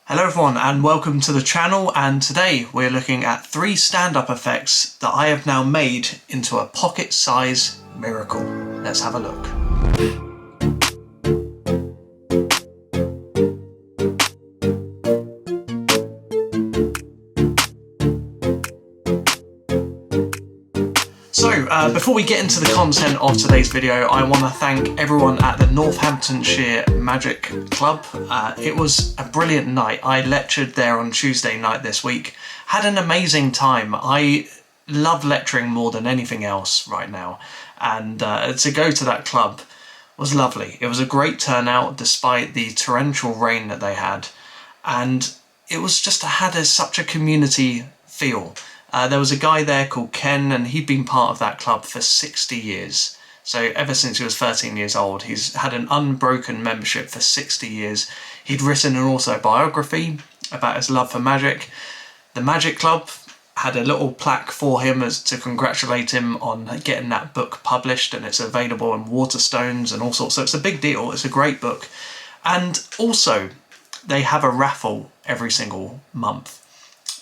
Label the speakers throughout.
Speaker 1: Hello everyone and welcome to the channel, and today we're looking at 3 stand-up effects that I have now made into a pocket-size miracle. Let's have a look. So, before we get into the content of today's video, I want to thank everyone at the Northamptonshire Magic Club. It was a brilliant night. I lectured there on Tuesday night this week. Had an amazing time. I love lecturing more than anything else right now. And to go to that club was lovely. It was a great turnout despite the torrential rain that they had. And it was just had such a community feel. There was a guy there called Ken, and he'd been part of that club for 60 years. So ever since he was 13 years old, he's had an unbroken membership for 60 years. He'd written an autobiography about his love for magic. The Magic Club had a little plaque for him as to congratulate him on getting that book published, and it's available in Waterstones and all sorts. So it's a big deal. It's a great book. And also, they have a raffle every single month.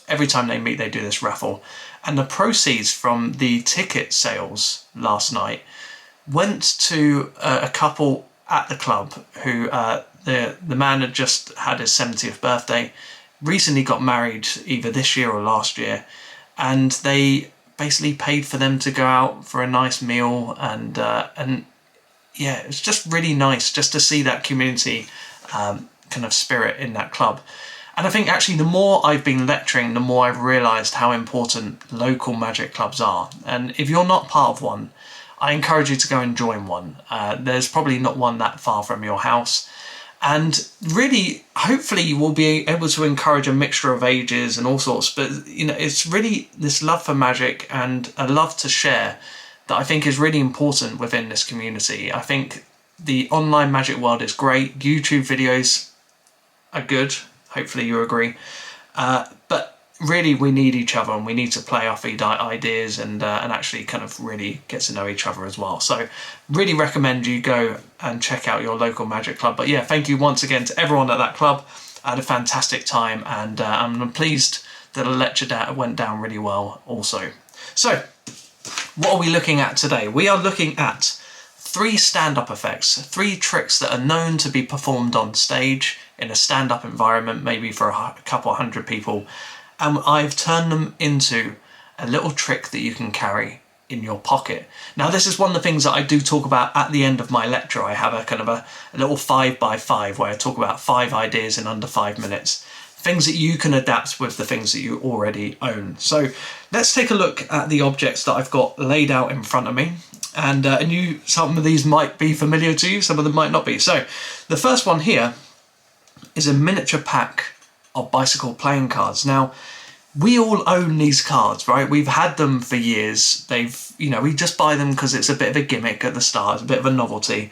Speaker 1: Every time they meet, they do this raffle, and the proceeds from the ticket sales last night went to a couple at the club who the man had just had his 70th birthday, recently got married either this year or last year, and they basically paid for them to go out for a nice meal, and yeah, it's just really nice just to see that community kind of spirit in that club. And I think actually the more I've been lecturing, the more I've realised how important local magic clubs are. And if you're not part of one, I encourage you to go and join one. There's probably not one that far from your house. And really, hopefully you will be able to encourage a mixture of ages and all sorts. But, you know, it's really this love for magic and a love to share that I think is really important within this community. I think the online magic world is great. YouTube videos are good. Hopefully you agree. But really we need each other, and we need to play off ideas and actually kind of really get to know each other as well. So really recommend you go and check out your local magic club. But yeah, thank you once again to everyone at that club. I had a fantastic time, and I'm pleased that the lecture went down really well also. So what are we looking at today? We are looking at 3 stand-up effects, 3 tricks that are known to be performed on stage in a stand-up environment, maybe for a couple of hundred people, and I've turned them into a little trick that you can carry in your pocket. Now, this is one of the things that I do talk about at the end of my lecture. I have a kind of a little 5x5 where I talk about 5 ideas in under 5 minutes, things that you can adapt with the things that you already own. So let's take a look at the objects that I've got laid out in front of me. And some of these might be familiar to you, some of them might not be. So the first one here is a miniature pack of bicycle playing cards. Now, we all own these cards, right? We've had them for years. We just buy them because it's a bit of a gimmick at the start, it's a bit of a novelty.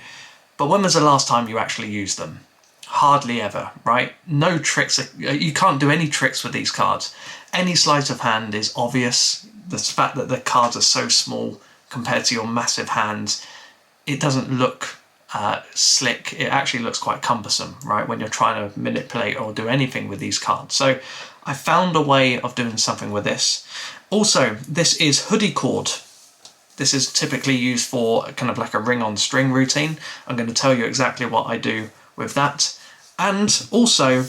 Speaker 1: But when was the last time you actually used them? Hardly ever, right? No tricks. You can't do any tricks with these cards. Any sleight of hand is obvious. The fact that the cards are so small compared to your massive hands, it doesn't look slick. It actually looks quite cumbersome, right, when you're trying to manipulate or do anything with these cards. So I found a way of doing something with this. Also, this is hoodie cord. This is typically used for kind of like a ring on string routine. I'm going to tell you exactly what I do with that. And also,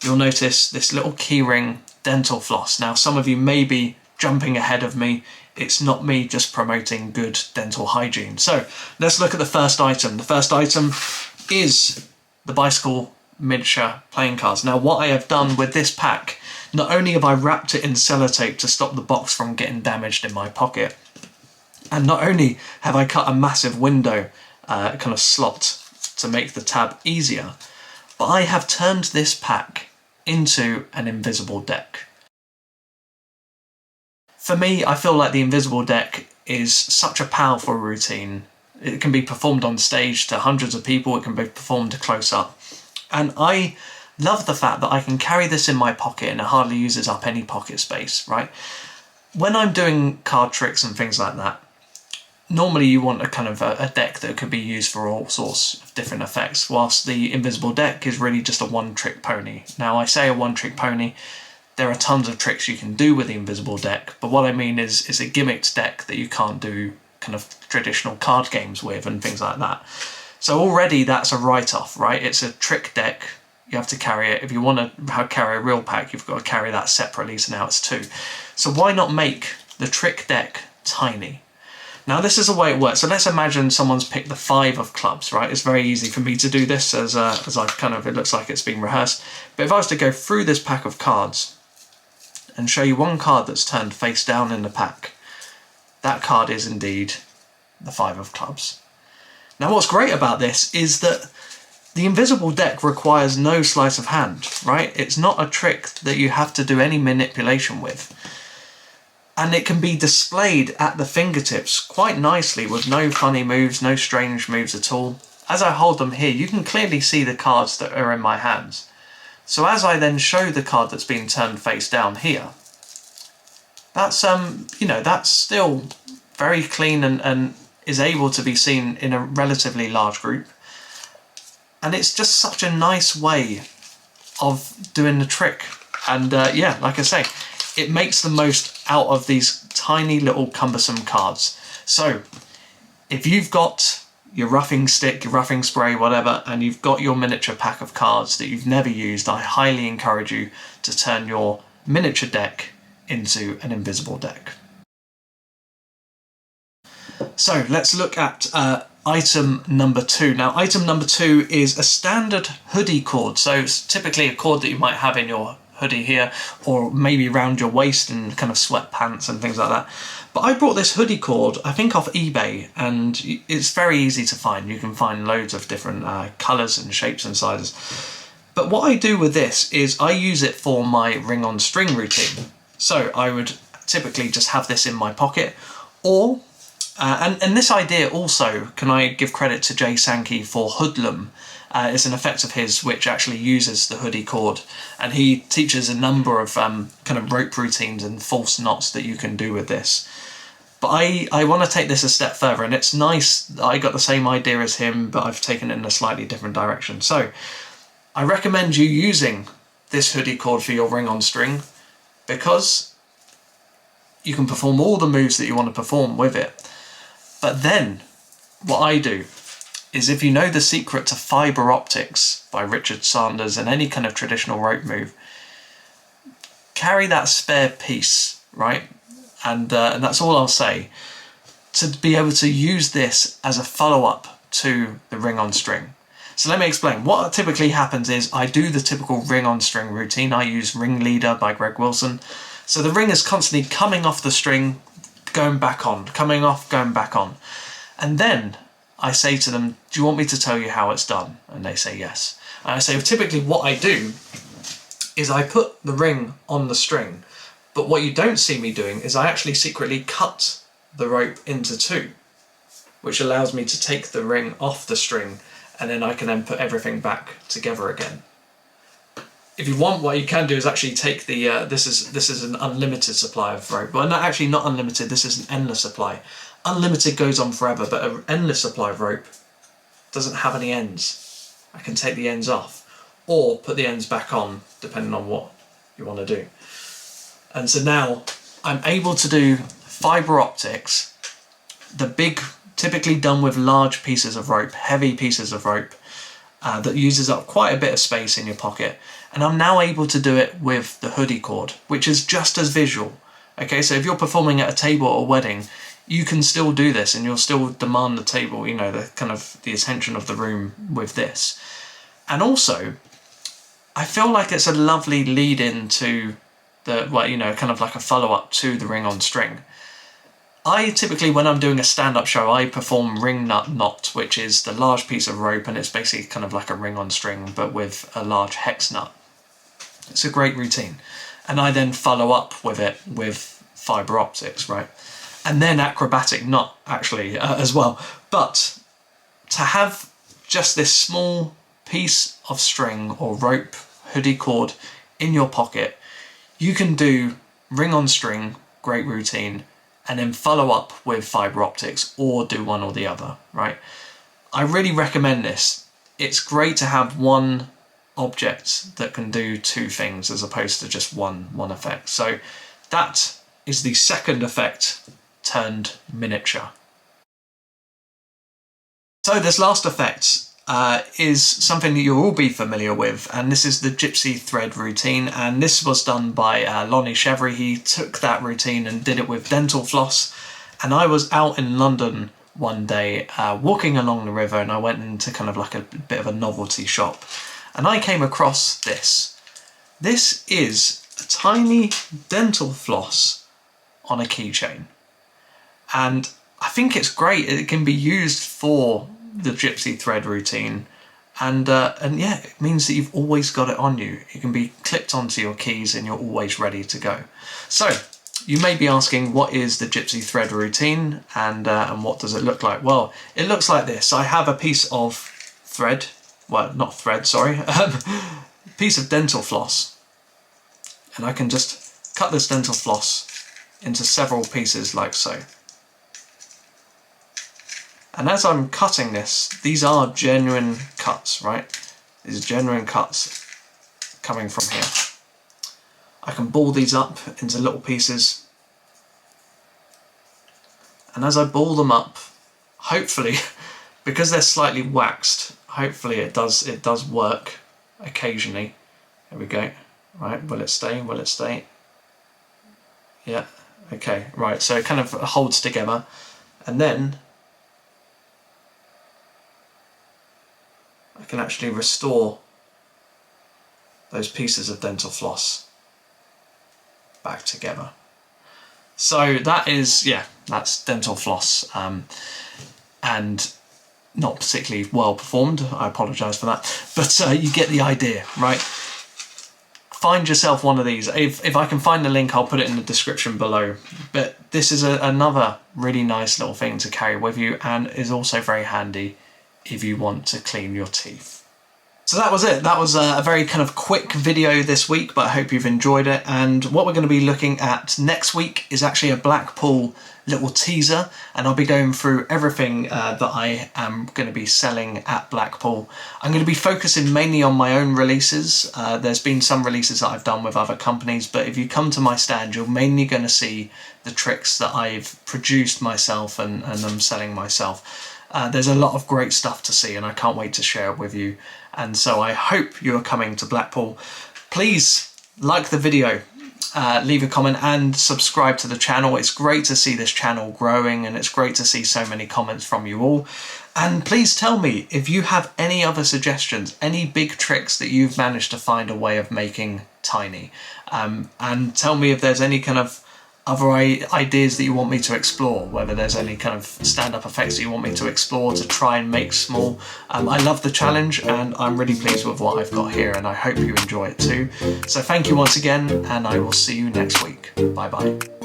Speaker 1: you'll notice this little keyring dental floss. Now, some of you may be jumping ahead of me. It's not me just promoting good dental hygiene. So let's look at the first item. The first item is the bicycle miniature playing cards. Now, what I have done with this pack, not only have I wrapped it in sellotape to stop the box from getting damaged in my pocket, and not only have I cut a massive window kind of slot to make the tab easier, but I have turned this pack into an invisible deck. For me, I feel like the invisible deck is such a powerful routine. It can be performed on stage to hundreds of people, it can be performed close up. And I love the fact that I can carry this in my pocket and it hardly uses up any pocket space, right? When I'm doing card tricks and things like that, normally you want a kind of a deck that could be used for all sorts of different effects, whilst the invisible deck is really just a one-trick pony. Now I say a one-trick pony, there are tons of tricks you can do with the invisible deck, but what I mean is a gimmicked deck that you can't do kind of traditional card games with and things like that. So already that's a write-off, right? It's a trick deck, you have to carry it. If you want to carry a real pack, you've got to carry that separately, so now it's 2. So why not make the trick deck tiny? Now this is the way it works. So let's imagine someone's picked the 5 of clubs, right? It's very easy for me to do this as I've kind of, it looks like it's been rehearsed. But if I was to go through this pack of cards and show you one card that's turned face down in the pack, that card is indeed the 5 of clubs. Now what's great about this is that the invisible deck requires no sleight of hand, right? It's not a trick that you have to do any manipulation with. And it can be displayed at the fingertips quite nicely with no funny moves, no strange moves at all. As I hold them here, you can clearly see the cards that are in my hands. So as I then show the card that's been turned face down here, that's that's still very clean and is able to be seen in a relatively large group. And it's just such a nice way of doing the trick. And yeah, like I say, it makes the most out of these tiny little cumbersome cards. So if you've got your roughing stick, your roughing spray, whatever, and you've got your miniature pack of cards that you've never used, I highly encourage you to turn your miniature deck into an invisible deck. So let's look at item number 2. Now item number 2 is a standard hoodie cord. So it's typically a cord that you might have in your hoodie here, or maybe around your waist in kind of sweatpants and things like that. But I brought this hoodie cord, I think off eBay, and it's very easy to find. You can find loads of different colours and shapes and sizes. But what I do with this is I use it for my ring on string routine. So I would typically just have this in my pocket, or and this idea also, can I give credit to Jay Sankey for Hoodlum. It's an effect of his which actually uses the hoodie cord, and he teaches a number of kind of rope routines and false knots that you can do with this. But I want to take this a step further, and it's nice that I got the same idea as him, but I've taken it in a slightly different direction. So I recommend you using this hoodie cord for your ring on string, because you can perform all the moves that you want to perform with it. But then what I do is, if you know the secret to fibre optics by Richard Sanders and any kind of traditional rope move, carry that spare piece, right? And that's all I'll say, to be able to use this as a follow-up to the ring on string. So let me explain. What typically happens is I do the typical ring on string routine. I use Ringleader by Greg Wilson. So the ring is constantly coming off the string, going back on, coming off, going back on. And then I say to them, do you want me to tell you how it's done? And they say yes. And I say, typically what I do is I put the ring on the string, but what you don't see me doing is I actually secretly cut the rope into 2, which allows me to take the ring off the string, and then I can then put everything back together again. If you want, what you can do is actually take the, this is an unlimited supply of rope. Well, not actually not unlimited, this is an endless supply. Unlimited goes on forever, but an endless supply of rope doesn't have any ends. I can take the ends off, or put the ends back on, depending on what you want to do. And so now I'm able to do fibre optics, the big, typically done with large pieces of rope, heavy pieces of rope, that uses up quite a bit of space in your pocket. And I'm now able to do it with the hoodie cord, which is just as visual. Okay, so if you're performing at a table or a wedding, you can still do this and you'll still demand the table, you know, the kind of the attention of the room with this. And also, I feel like it's a lovely lead in to the, well, you know, kind of like a follow-up to the ring on string. I typically, when I'm doing a stand-up show, I perform ring nut knot, which is the large piece of rope, and it's basically kind of like a ring on string, but with a large hex nut. It's a great routine. And I then follow up with it with fibre optics, right? And then acrobatic knot, actually, as well. But to have just this small piece of string or rope, hoodie cord in your pocket, you can do ring on string, great routine, and then follow up with fibre optics, or do one or the other, right? I really recommend this. It's great to have one object that can do two things as opposed to just one effect. So that is the second effect turned miniature. So this last effect is something that you'll all be familiar with, and this is the Gypsy Thread routine, and this was done by Lonnie Chevry. He took that routine and did it with dental floss, and I was out in London one day walking along the river, and I went into kind of like a bit of a novelty shop, and I came across this. This is a tiny dental floss on a keychain, and I think it's great. It can be used for the Gypsy Thread routine, and yeah, it means that you've always got it on you. It can be clipped onto your keys and you're always ready to go. So you may be asking, what is the Gypsy Thread routine, and what does it look like? Well, it looks like this. I have a piece of thread, well, not thread, sorry, piece of dental floss, and I can just cut this dental floss into several pieces like so. And as I'm cutting this, these are genuine cuts, right? These are genuine cuts coming from here. I can ball these up into little pieces. And as I ball them up, hopefully, because they're slightly waxed, hopefully it does work occasionally. There we go. Right, will it stay? Will it stay? Yeah, okay, right, so it kind of holds together. And then I can actually restore those pieces of dental floss back together. So that is, yeah, that's dental floss, and not particularly well performed. I apologise for that, but you get the idea, right? Find yourself one of these. If I can find the link, I'll put it in the description below. But this is another really nice little thing to carry with you, and is also very handy if you want to clean your teeth. So that was it. That was a very kind of quick video this week, but I hope you've enjoyed it. And what we're going to be looking at next week is actually a Blackpool little teaser, and I'll be going through everything that I am going to be selling at Blackpool. I'm going to be focusing mainly on my own releases. There's been some releases that I've done with other companies, but if you come to my stand, you're mainly going to see the tricks that I've produced myself and I'm selling myself. There's a lot of great stuff to see, and I can't wait to share it with you. And so I hope you are coming to Blackpool. Please like the video, leave a comment and subscribe to the channel. It's great to see this channel growing, and it's great to see so many comments from you all. And please tell me if you have any other suggestions, any big tricks that you've managed to find a way of making tiny. And tell me if there's any kind of other ideas that you want me to explore, whether there's any kind of stand-up effects that you want me to explore to try and make small. I love the challenge, and I'm really pleased with what I've got here, and I hope you enjoy it too. So thank you once again, and I will see you next week. Bye bye.